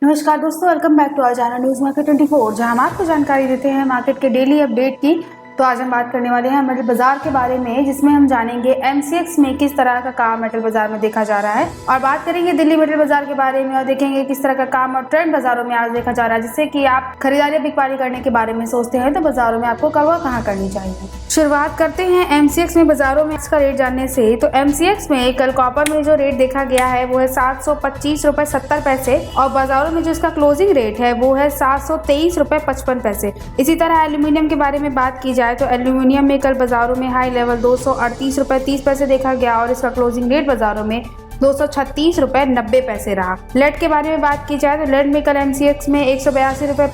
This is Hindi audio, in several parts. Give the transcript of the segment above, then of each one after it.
नमस्कार दोस्तों, welcome back to our channel news market 24, जहां हम आपको जानकारी देते हैं मार्केट के डेली अपडेट की। तो आज हम बात करने वाले हैं मेटल बाजार के बारे में, जिसमें हम जानेंगे एमसीएक्स में किस तरह का काम मेटल बाजार में देखा जा रहा है, और बात करेंगे दिल्ली मेटल बाजार के बारे में और देखेंगे किस तरह का काम और ट्रेंड बाजारों में आज देखा जा रहा है, जिससे कि आप खरीदारी बिकवाली करने के बारे में सोचते हैं तो बाजारों में आपको कब और कहाँ करनी चाहिए। शुरुआत करते हैं एमसीएक्स में बाजारों में इसका रेट जानने से। तो एमसीएक्स में कल कॉपर में जो रेट देखा गया है वो है 725 रुपए 70 पैसे और बाजारों में जो इसका क्लोजिंग रेट है वो है 723 रुपए 55 पैसे। इसी तरह एल्यूमिनियम के बारे में बात की जाए तो एल्यूमिनियम में कल बाजारों में हाई लेवल 238 रुपए 30 पैसे देखा गया और इसका क्लोजिंग रेट बाजारों में 236 रुपए 90 पैसे रहा। लेड के बारे में बात की जाए तो लेड में कल एमसीएक्स में 182 रुपए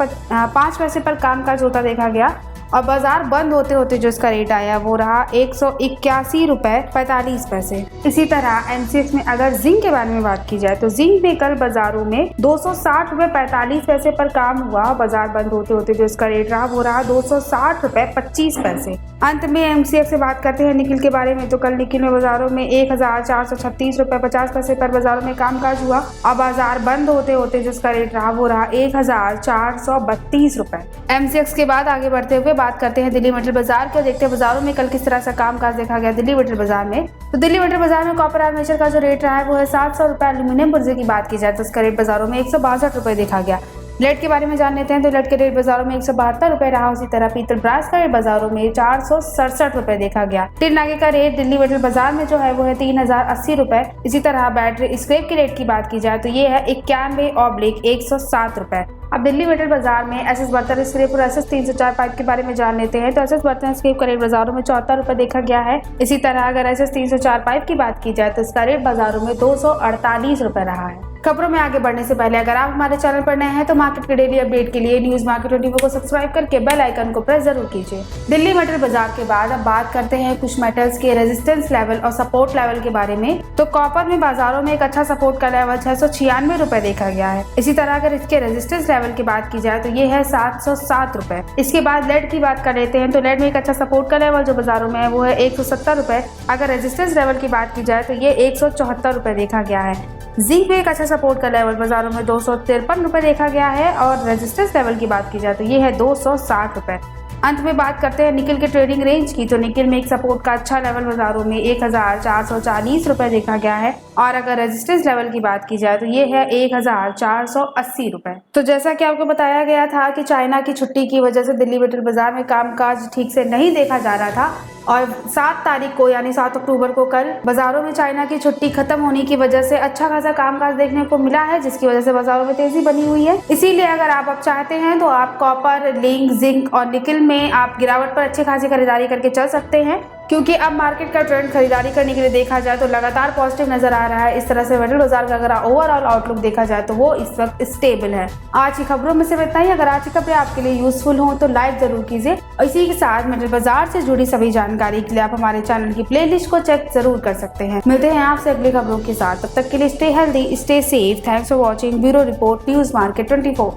5 पैसे पर कामकाज होता देखा गया और बाजार बंद होते होते जो इसका रेट आया वो रहा 181 रुपए 45 पैसे। इसी तरह एमसीएक्स में अगर जिंक के बारे में बात की जाए तो जिंक में कल बाजारों में 260 रुपए 45 पैसे पर काम हुआ। बाजार बंद होते होते जो इसका रेट रहा वो रहा 260 रुपए 25 पैसे। अंत में एमसीएक्स से बात करते हैं निकिल के बारे में। तो कल निकिल में बाजारों में 1436 रुपए 50 पैसे पर बाजारों में कामकाज हुआ और बाजार बंद होते होते जिसका रेट रहा वो रहा 1432 रुपए। एमसीएक्स के बाद आगे बढ़ते हुए बात करते हैं दिल्ली मेटल बाजार के। देखते हैं बाजारों में कल किस तरह से कामकाज देखा गया दिल्ली मेटल बाजार में। तो दिल्ली मेटल बाजार में कॉपर आर्मेचर का जो रेट रहा है वो है 700 रुपए। एल्यूमिनियम पुर्जे की बात की जाए तो उसका रेट बाजारों में 162 रुपए देखा गया। लेड के बारे में जान लेते हैं। तो लेड के रेट बाजारों में 172 रुपए रहा। उसी तरह पीतल ब्रास का रेट बाजारों में 467 रुपए देखा गया। टिन नागे का रेट दिल्ली मेटल बाजार में जो है वो है 3080 रुपए। इसी तरह बैटरी स्क्रैप के रेट की बात की जाए तो ये है 91/107 रुपए। अब दिल्ली मेटल बाजार में एसएस बर्तन स्क्रैप और एसएस 304 पाइप के बारे में जान लेते हैं। तो एसएस बर्तन स्क्रैप का रेट बाजारों में 74 रुपए देखा गया है। इसी तरह अगर एसएस 304 पाइप की बात की जाए तो इसका रेट बाजारों में 248 रुपए रहा है। खबरों में आगे बढ़ने से पहले अगर आप हमारे चैनल पर नए हैं तो मार्केट के डेली अपडेट के लिए न्यूज मार्केट 24 को सब्सक्राइब करके बेल आइकन को प्रेस जरूर कीजिए। दिल्ली मेटल बाजार के बाद अब बात करते हैं कुछ मेटल्स के रेजिस्टेंस लेवल और सपोर्ट लेवल के बारे में। तो कॉपर में बाजारों में एक अच्छा सपोर्ट का लेवल 696 रुपए देखा गया है। इसी तरह अगर इसके रेजिस्टेंस लेवल की बात की जाए तो ये है 707 रुपए। इसके बाद लेड की बात कर लेते हैं। तो लेड में एक अच्छा सपोर्ट का लेवल जो बाजारों में है वो है 170 रुपए। अगर रेजिस्टेंस लेवल की बात की जाए तो ये 174 रुपए देखा गया है। जिंक में एक अच्छा सपोर्ट का लेवल बाजारों में 253 रुपए देखा गया है और रेजिस्टेंस लेवल की बात की जाए तो ये है 260 रुपए। अंत में बात करते हैं निकिल के ट्रेडिंग रेंज की। तो निकिल में एक सपोर्ट का अच्छा लेवल बाजारों में 1440 रुपए देखा गया है और अगर रेजिस्टेंस लेवल की बात की जाए तो ये है 1480 रुपए। तो जैसा कि आपको बताया गया था कि चाइना की छुट्टी की वजह से दिल्ली मेटल बाजार में कामकाज ठीक से नहीं देखा जा रहा था और 7 तारीख को यानी 7 अक्टूबर को कल बाजारों में चाइना की छुट्टी खत्म होने की वजह से अच्छा खासा कामकाज देखने को मिला है, जिसकी वजह से बाजारों में तेजी बनी हुई है। इसीलिए अगर आप अब चाहते हैं तो आप कॉपर, लिंक, जिंक और निकिल में आप गिरावट पर अच्छी खासी खरीदारी करके चल सकते हैं, क्योंकि अब मार्केट का ट्रेंड खरीदारी करने के लिए देखा जाए तो लगातार पॉजिटिव नजर आ रहा है। इस तरह से मेटल बाजार का अगर ओवरऑल आउटलुक देखा जाए तो वो इस वक्त स्टेबल है। आज की खबरों में सिर्फ इतना ही। अगर आज की खबरें आपके लिए यूजफुल हो तो लाइक जरूर कीजिए और इसी के साथ मेटल बाजार से जुड़ी सभी जानकारी के लिए आप हमारे चैनल की प्लेलिस्ट को चेक जरूर कर सकते हैं। मिलते हैं आपसे अगली खबरों के साथ, तब तक के लिए stay healthy, stay safe. Thanks for watching. Bureau report, news market 24।